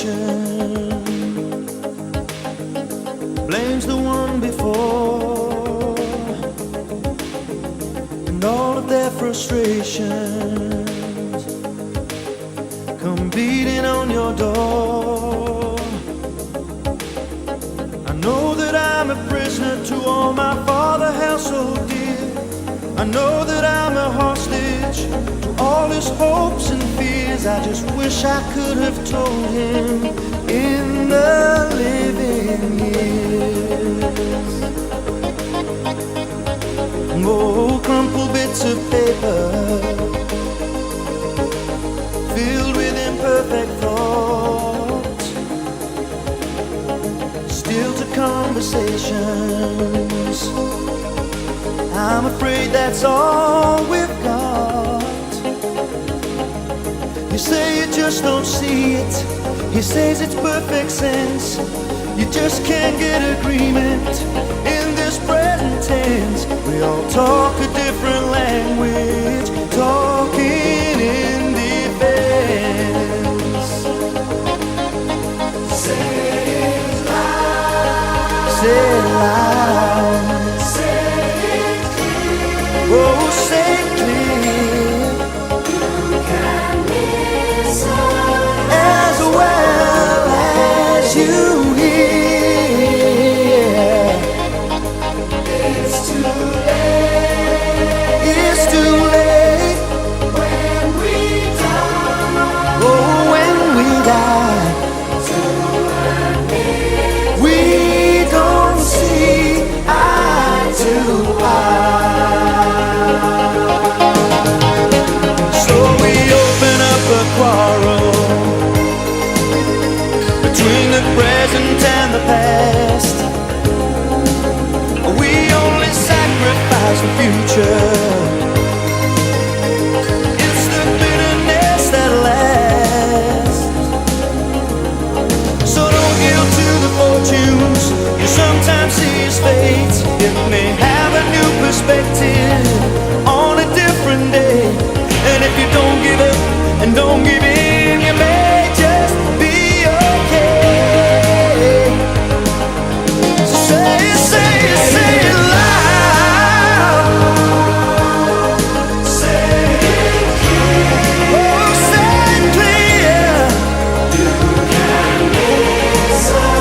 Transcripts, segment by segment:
frustration, blames the one before, and all of their frustrations come beating on your door. I know that I'm a prisoner to all my Father held so dear. I know that I'm a hostage to all his hopes and fears. I just wish I could have told him in the living years. Oh, crumpled bits of paper filled with imperfect thoughts, still to conversations. I'm afraid that's all we've got. You say you just don't see it. He says it's perfect sense. You just can't get agreement in this present tense. We all talk a different language, talking in defense. Say it loud. Say it loud. Oh, say it clear. You can listen as well as you hear. It's too late. It's too late when we die. Oh, when we die. We don't see eye to eye. Quarrel between the present and the past. We only sacrifice the future. It's the bitterness that lasts. So don't yield to the fortunes you sometimes see as fate. It may have a new perspective on a different day. And if you don't give up and don't give in, you may just be okay. So say it, say it, say it loud. Say it clear. Oh, say it clear. You can listen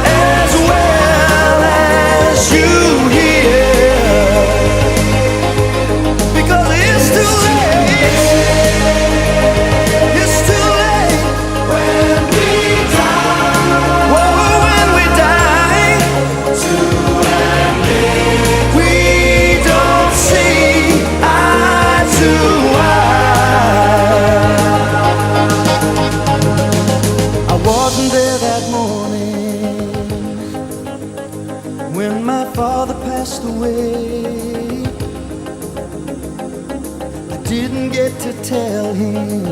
as well as you hear. Because it's too late. When my father passed away, I didn't get to tell him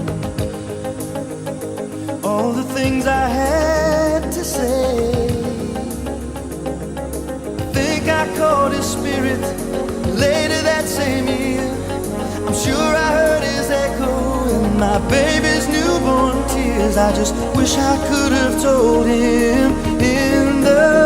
all the things I had to say. I think I caught his spirit later that same year. I'm sure I heard his echo in my baby's newborn tears. I just wish I could have told him in the